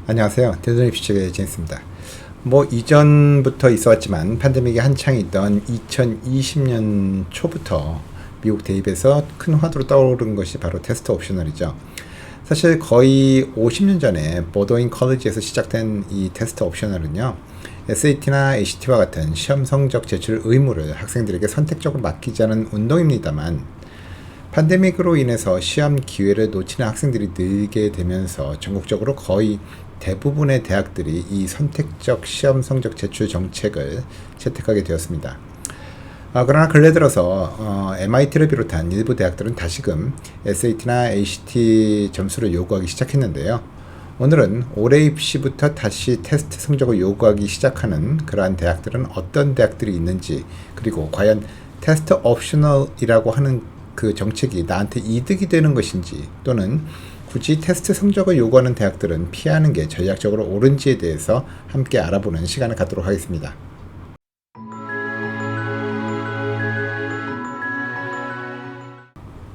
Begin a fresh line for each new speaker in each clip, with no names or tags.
안녕하세요. 대전의 퓨처의 제임스입니다. 이전부터 있어왔지만 팬데믹이 한창이던 2020년 초부터 미국 대입에서 큰 화두로 떠오른 것이 바로 테스트 옵셔널이죠. 사실 거의 50년 전에 보더인 컬리지에서 시작된 이 테스트 옵셔널은요, SAT나 ACT와 같은 시험 성적 제출 의무를 학생들에게 선택적으로 맡기자는 운동입니다만, 팬데믹으로 인해서 시험 기회를 놓치는 학생들이 늘게 되면서 전국적으로 거의 대부분의 대학들이 이 선택적 시험 성적 제출 정책을 채택하게 되었습니다. 그러나 근래 들어서 MIT를 비롯한 일부 대학들은 다시금 SAT나 ACT 점수를 요구하기 시작했는데요. 오늘은 올해 입시부터 다시 테스트 성적을 요구하기 시작하는 그러한 대학들은 어떤 대학들이 있는지, 그리고 과연 테스트 옵셔널이라고 하는 그 정책이 나한테 이득이 되는 것인지, 또는 굳이 테스트 성적을 요구하는 대학들은 피하는 게 전략적으로 옳은지에 대해서 함께 알아보는 시간을 갖도록 하겠습니다.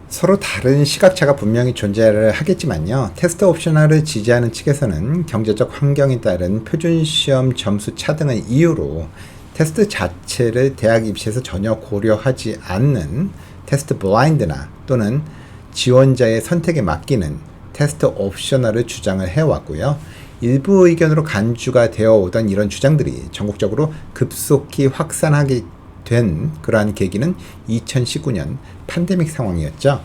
서로 다른 시각차가 분명히 존재를 하겠지만요. 테스트 옵셔널을 지지하는 측에서는 경제적 환경에 따른 표준시험 점수 차등을 이유로 테스트 자체를 대학 입시에서 전혀 고려하지 않는 테스트 블라인드나 또는 지원자의 선택에 맡기는 테스트 옵셔널을 주장을 해왔고요. 일부 의견으로 간주가 되어 오던 이런 주장들이 전국적으로 급속히 확산하게 된 그러한 계기는 2019년 팬데믹 상황이었죠.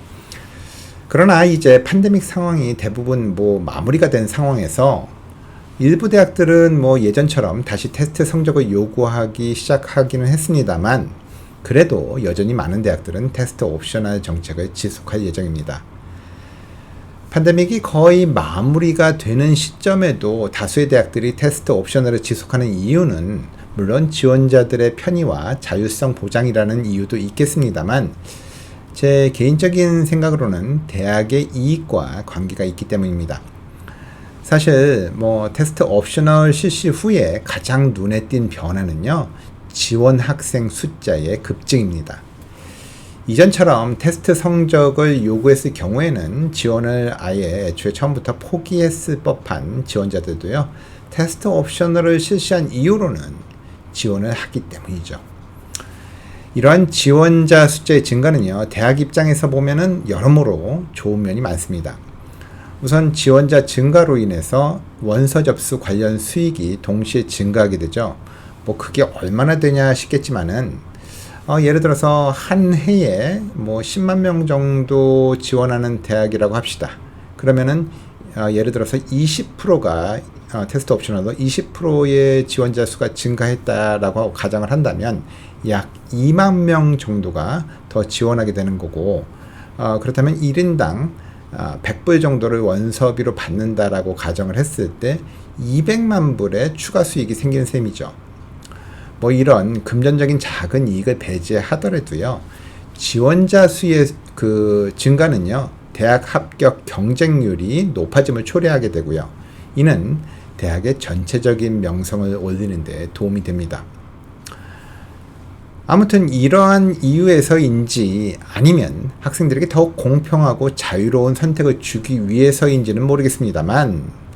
그러나 이제 팬데믹 상황이 대부분 마무리가 된 상황에서 일부 대학들은 예전처럼 다시 테스트 성적을 요구하기 시작하기는 했습니다만, 그래도 여전히 많은 대학들은 테스트 옵셔널 정책을 지속할 예정입니다. 팬데믹이 거의 마무리가 되는 시점에도 다수의 대학들이 테스트 옵셔널을 지속하는 이유는 물론 지원자들의 편의와 자율성 보장이라는 이유도 있겠습니다만, 제 개인적인 생각으로는 대학의 이익과 관계가 있기 때문입니다. 사실 테스트 옵셔널 실시 후에 가장 눈에 띈 변화는요, 지원 학생 숫자의 급증입니다. 이전처럼 테스트 성적을 요구했을 경우에는 지원을 아예 애초에 처음부터 포기했을 법한 지원자들도요, 테스트 옵셔널을 실시한 이후로는 지원을 하기 때문이죠. 이러한 지원자 숫자의 증가는요, 대학 입장에서 보면은 여러모로 좋은 면이 많습니다. 우선 지원자 증가로 인해서 원서 접수 관련 수익이 동시에 증가하게 되죠. 그게 얼마나 되냐 싶겠지만은, 예를 들어서 한 해에 10만 명 정도 지원하는 대학이라고 합시다. 그러면은 예를 들어서 20%가 테스트 옵셔널로 20%의 지원자 수가 증가했다라고 가정을 한다면 약 2만 명 정도가 더 지원하게 되는 거고, 그렇다면 1인당 100불 정도를 원서비로 받는다라고 가정을 했을 때 200만 불의 추가 수익이 생기는 셈이죠. 이런 금전적인 작은 이익을 배제하더라도요, 지원자 수의 그 증가는요, 대학 합격 경쟁률이 높아짐을 초래하게 되고요. 이는 대학의 전체적인 명성을 올리는 데 도움이 됩니다. 아무튼 이러한 이유에서인지 아니면 학생들에게 더욱 공평하고 자유로운 선택을 주기 위해서인지는 모르겠습니다만,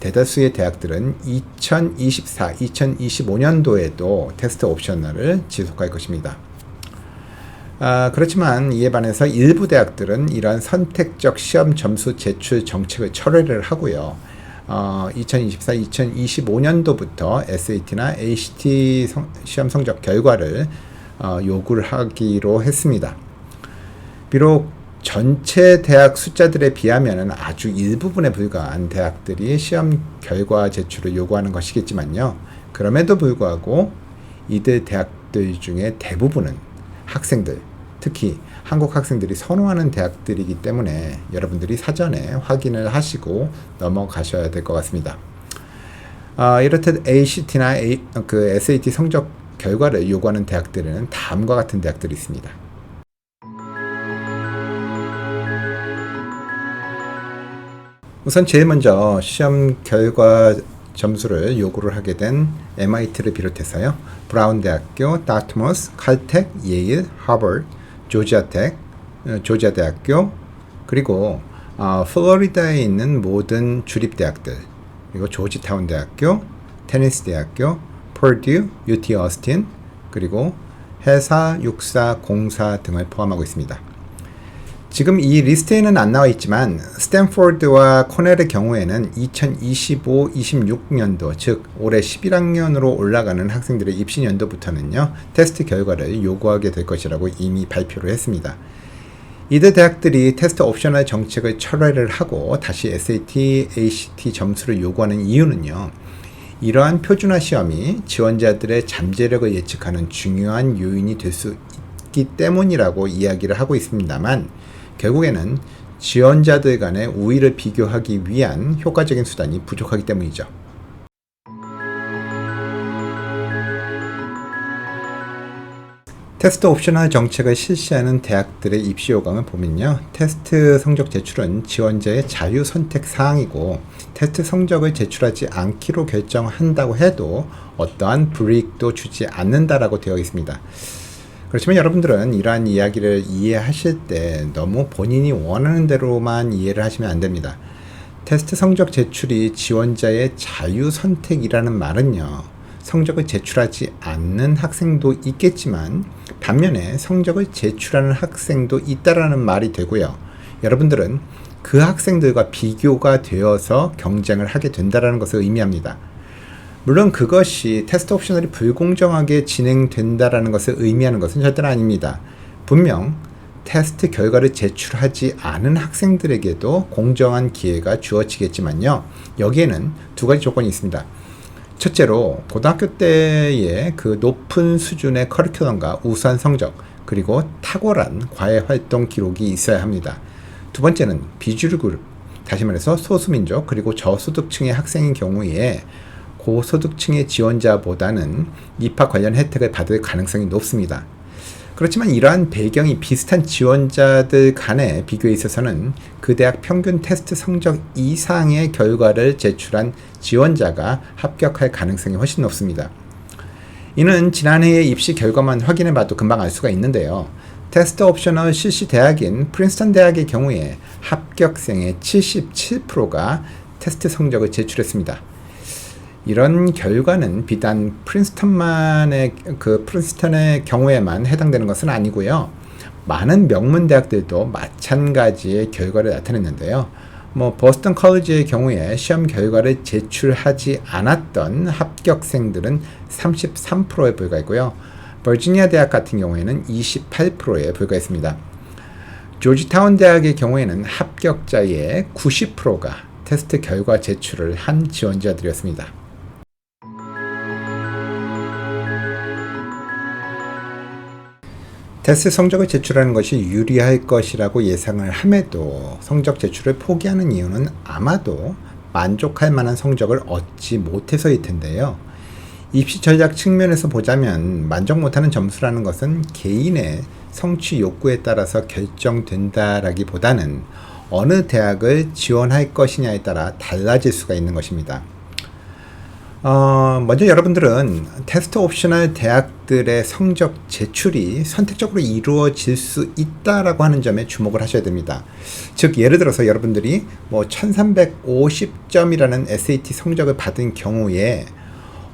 대다수의 대학들은 2024, 2025년도에도 테스트 옵셔널을 지속할 것입니다. 그렇지만 이에 반해서 일부 대학들은 이러한 선택적 시험 점수 제출 정책을 철회를 하고요. 2024, 2025년도부터 SAT나 ACT 시험 성적 결과를 요구를 하기로 했습니다. 비록 전체 대학 숫자들에 비하면 아주 일부분에 불과한 대학들이 시험 결과 제출을 요구하는 것이겠지만요. 그럼에도 불구하고 이들 대학들 중에 대부분은 학생들, 특히 한국 학생들이 선호하는 대학들이기 때문에 여러분들이 사전에 확인을 하시고 넘어가셔야 될 것 같습니다. 이렇듯 ACT나 SAT 성적 결과를 요구하는 대학들에는 다음과 같은 대학들이 있습니다. 우선 제일 먼저 시험 결과 점수를 요구를 하게 된 MIT를 비롯해서요. 브라운 대학교, 다트머스, 칼텍, 예일, 하버드, 조지아 대학교, 그리고 플로리다에 있는 모든 주립 대학들, 그리고 조지타운 대학교, 테니스 대학교, 퍼듀, UT 어스틴, 그리고 회사, 육사, 공사 등을 포함하고 있습니다. 지금 이 리스트에는 안 나와 있지만 스탠포드와 코넬의 경우에는 2025-26년도 즉 올해 11학년으로 올라가는 학생들의 입시 연도부터는요 테스트 결과를 요구하게 될 것이라고 이미 발표를 했습니다. 이들 대학들이 테스트 옵셔널 정책을 철회를 하고 다시 SAT, ACT 점수를 요구하는 이유는요. 이러한 표준화 시험이 지원자들의 잠재력을 예측하는 중요한 요인이 될 수 있기 때문이라고 이야기를 하고 있습니다만 결국에는 지원자들 간의 우위를 비교하기 위한 효과적인 수단이 부족하기 때문이죠. 테스트 옵셔널 정책을 실시하는 대학들의 입시 요강을 보면요. 테스트 성적 제출은 지원자의 자유 선택 사항이고 테스트 성적을 제출하지 않기로 결정한다고 해도 어떠한 불이익도 주지 않는다라고 되어 있습니다. 그렇지만 여러분들은 이러한 이야기를 이해하실 때 너무 본인이 원하는 대로만 이해를 하시면 안 됩니다. 테스트 성적 제출이 지원자의 자유 선택이라는 말은요. 성적을 제출하지 않는 학생도 있겠지만 반면에 성적을 제출하는 학생도 있다라는 말이 되고요. 여러분들은 그 학생들과 비교가 되어서 경쟁을 하게 된다는 것을 의미합니다. 물론 그것이 테스트 옵셔널이 불공정하게 진행된다라는 것을 의미하는 것은 절대로 아닙니다. 분명 테스트 결과를 제출하지 않은 학생들에게도 공정한 기회가 주어지겠지만요. 여기에는 두 가지 조건이 있습니다. 첫째로 고등학교 때의 그 높은 수준의 커리큘럼과 우수한 성적 그리고 탁월한 과외활동 기록이 있어야 합니다. 두 번째는 비주류 그룹, 다시 말해서 소수민족 그리고 저소득층의 학생인 경우에 고소득층의 지원자보다는 입학 관련 혜택을 받을 가능성이 높습니다. 그렇지만 이러한 배경이 비슷한 지원자들 간의 비교에 있어서는 그 대학 평균 테스트 성적 이상의 결과를 제출한 지원자가 합격할 가능성이 훨씬 높습니다. 이는 지난해의 입시 결과만 확인해 봐도 금방 알 수가 있는데요. 테스트 옵셔널 실시 대학인 프린스턴 대학의 경우에 합격생의 77%가 테스트 성적을 제출했습니다. 이런 결과는 비단 프린스턴의 경우에만 해당되는 것은 아니고요. 많은 명문 대학들도 마찬가지의 결과를 나타냈는데요. 보스턴 컬리지의 경우에 시험 결과를 제출하지 않았던 합격생들은 33%에 불과했고요. 버지니아 대학 같은 경우에는 28%에 불과했습니다. 조지타운 대학의 경우에는 합격자의 90%가 테스트 결과 제출을 한 지원자들이었습니다. 테스트 성적을 제출하는 것이 유리할 것이라고 예상을 함에도 성적 제출을 포기하는 이유는 아마도 만족할 만한 성적을 얻지 못해서일 텐데요. 입시 전략 측면에서 보자면 만족 못하는 점수라는 것은 개인의 성취 욕구에 따라서 결정된다라기보다는 어느 대학을 지원할 것이냐에 따라 달라질 수가 있는 것입니다. 먼저 여러분들은 테스트 옵셔널 대학들의 성적 제출이 선택적으로 이루어질 수 있다라고 하는 점에 주목을 하셔야 됩니다. 즉 예를 들어서 여러분들이 1350점이라는 SAT 성적을 받은 경우에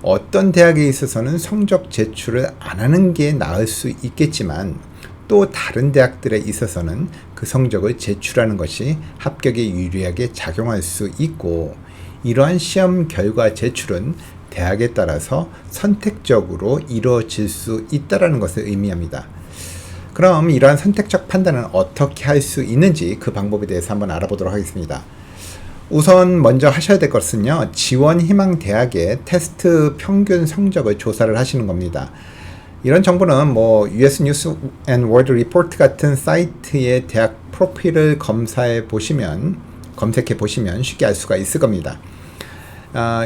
어떤 대학에 있어서는 성적 제출을 안 하는 게 나을 수 있겠지만 또 다른 대학들에 있어서는 그 성적을 제출하는 것이 합격에 유리하게 작용할 수 있고 이러한 시험 결과 제출은 대학에 따라서 선택적으로 이루어질 수 있다는 것을 의미합니다. 그럼 이러한 선택적 판단은 어떻게 할 수 있는지 그 방법에 대해서 한번 알아보도록 하겠습니다. 우선 먼저 하셔야 될 것은요. 지원 희망 대학의 테스트 평균 성적을 조사를 하시는 겁니다. 이런 정보는 US News and World Report 같은 사이트의 대학 프로필을 검색해 보시면 쉽게 알 수가 있을 겁니다.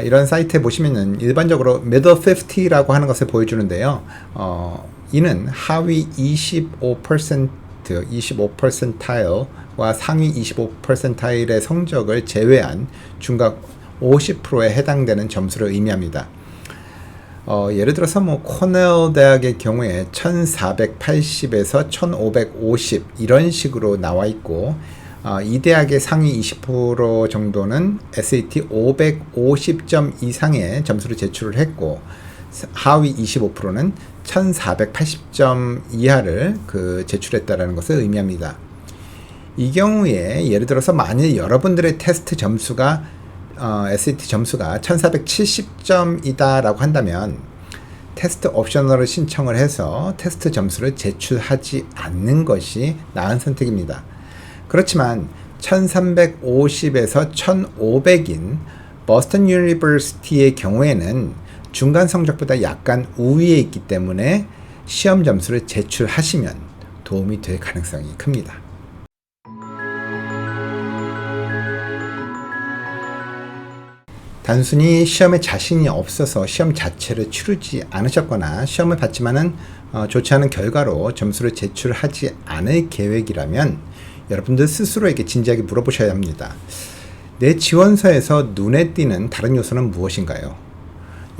이런 사이트에 보시면은 일반적으로 middle 50라고 하는 것을 보여주는데요. 이는 하위 25% 25%와 상위 25%의 성적을 제외한 중간 50%에 해당되는 점수를 의미합니다. 예를 들어서 코넬 대학의 경우에 1480에서 1550 이런 식으로 나와 있고, 이 대학의 상위 20% 정도는 SAT 550점 이상의 점수를 제출을 했고, 하위 25%는 1480점 이하를 제출했다라는 것을 의미합니다. 이 경우에 예를 들어서 만일 여러분들의 테스트 점수가 SAT 점수가 1470점이다 라고 한다면 테스트 옵셔널을 신청을 해서 테스트 점수를 제출하지 않는 것이 나은 선택입니다. 그렇지만 1350에서 1500인 버스턴 유니버시티의 경우에는 중간 성적보다 약간 우위에 있기 때문에 시험 점수를 제출하시면 도움이 될 가능성이 큽니다. 단순히 시험에 자신이 없어서 시험 자체를 치르지 않으셨거나 시험을 봤지만은 좋지 않은 결과로 점수를 제출하지 않을 계획이라면 여러분들 스스로에게 진지하게 물어보셔야 합니다. 내 지원서에서 눈에 띄는 다른 요소는 무엇인가요?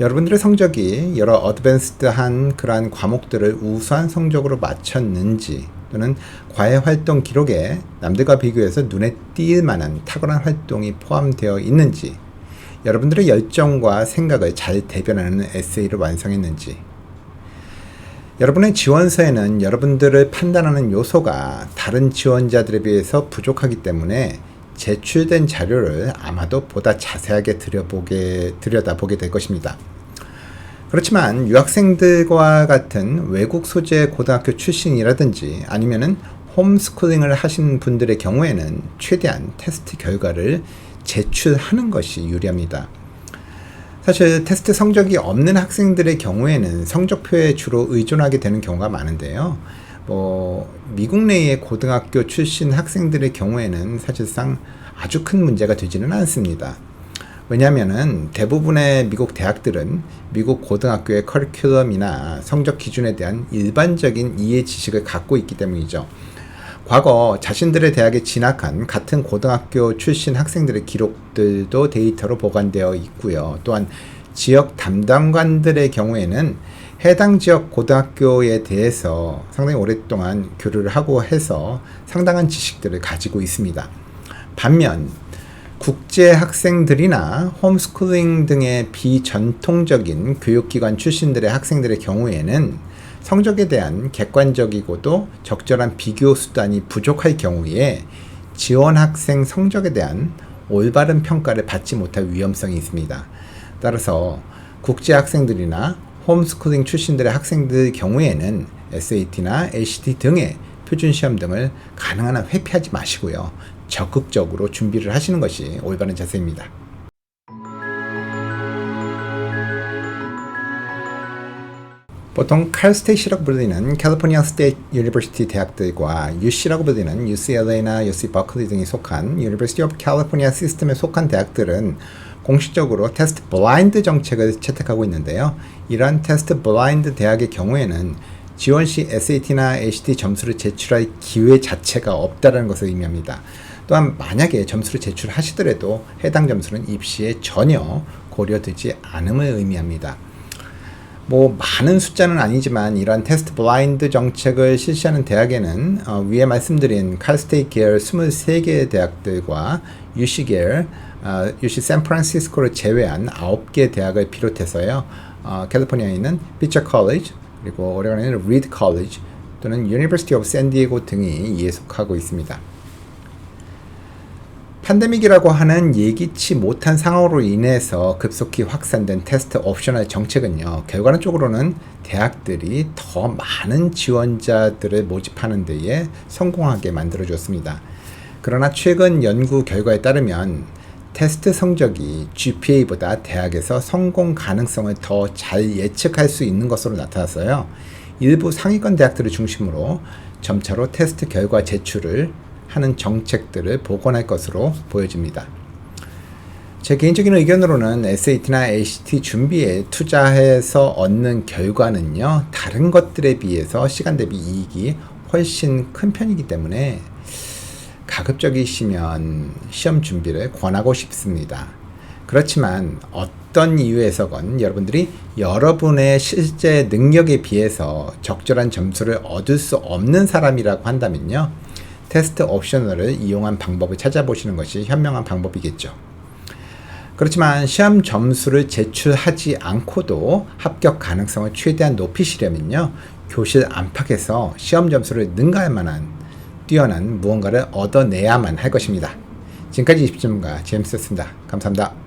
여러분들의 성적이 여러 어드밴스드한 그러한 과목들을 우수한 성적으로 마쳤는지, 또는 과외 활동 기록에 남들과 비교해서 눈에 띌 만한 탁월한 활동이 포함되어 있는지, 여러분들의 열정과 생각을 잘 대변하는 에세이를 완성했는지, 여러분의 지원서에는 여러분들을 판단하는 요소가 다른 지원자들에 비해서 부족하기 때문에 제출된 자료를 아마도 보다 자세하게 들여다보게 될 것입니다. 그렇지만 유학생들과 같은 외국 소재 고등학교 출신이라든지 아니면은 홈스쿨링을 하신 분들의 경우에는 최대한 테스트 결과를 제출하는 것이 유리합니다. 사실 테스트 성적이 없는 학생들의 경우에는 성적표에 주로 의존하게 되는 경우가 많은데요. 미국 내의 고등학교 출신 학생들의 경우에는 사실상 아주 큰 문제가 되지는 않습니다. 왜냐하면은 대부분의 미국 대학들은 미국 고등학교의 커리큘럼이나 성적 기준에 대한 일반적인 이해 지식을 갖고 있기 때문이죠. 과거 자신들의 대학에 진학한 같은 고등학교 출신 학생들의 기록들도 데이터로 보관되어 있고요. 또한 지역 담당관들의 경우에는 해당 지역 고등학교에 대해서 상당히 오랫동안 교류를 하고 해서 상당한 지식들을 가지고 있습니다. 반면 국제 학생들이나 홈스쿨링 등의 비전통적인 교육기관 출신들의 학생들의 경우에는 성적에 대한 객관적이고도 적절한 비교 수단이 부족할 경우에 지원 학생 성적에 대한 올바른 평가를 받지 못할 위험성이 있습니다. 따라서 국제 학생들이나 홈스쿨링 출신들의 학생들 경우에는 SAT나 ACT 등의 표준시험 등을 가능한 한 회피하지 마시고요. 적극적으로 준비를 하시는 것이 올바른 자세입니다. 보통 칼스테이트라고 불리는 캘리포니아 스테이트 유니버시티 대학들과 UC라고 불리는 UCLA나 UC 버클리 등이 속한 University of California 시스템에 속한 대학들은 공식적으로 테스트 블라인드 정책을 채택하고 있는데요. 이러한 테스트 블라인드 대학의 경우에는 지원 시 SAT나 ACT 점수를 제출할 기회 자체가 없다는 것을 의미합니다. 또한 만약에 점수를 제출하시더라도 해당 점수는 입시에 전혀 고려되지 않음을 의미합니다. 많은 숫자는 아니지만 이러한 테스트 블라인드 정책을 실시하는 대학에는 위에 말씀드린 칼스테이트 계열 23개의 대학들과 UC 계열, UC 샌프란시스코를 제외한 9개 대학을 비롯해서요. 캘리포니아에 있는 피처 컬리지, 그리고 오레곤에 있는 리드 컬리지 또는 유니버시티 오브 샌디에고 등이 이에 속하고 있습니다. 팬데믹이라고 하는 예기치 못한 상황으로 인해서 급속히 확산된 테스트 옵셔널 정책은요, 결과론적으로는 대학들이 더 많은 지원자들을 모집하는 데에 성공하게 만들어줬습니다. 그러나 최근 연구 결과에 따르면 테스트 성적이 GPA보다 대학에서 성공 가능성을 더 잘 예측할 수 있는 것으로 나타났어요. 일부 상위권 대학들을 중심으로 점차로 테스트 결과 제출을 하는 정책들을 복원할 것으로 보여집니다. 제 개인적인 의견으로는 SAT나 ACT 준비에 투자해서 얻는 결과는요, 다른 것들에 비해서 시간 대비 이익이 훨씬 큰 편이기 때문에 가급적이시면 시험 준비를 권하고 싶습니다. 그렇지만 어떤 이유에서건 여러분들이 여러분의 실제 능력에 비해서 적절한 점수를 얻을 수 없는 사람이라고 한다면요, 테스트 옵셔널을 이용한 방법을 찾아보시는 것이 현명한 방법이겠죠. 그렇지만 시험 점수를 제출하지 않고도 합격 가능성을 최대한 높이시려면요, 교실 안팎에서 시험 점수를 능가할 만한 뛰어난 무언가를 얻어내야만 할 것입니다. 지금까지 20전문가 제임스였습니다. 감사합니다.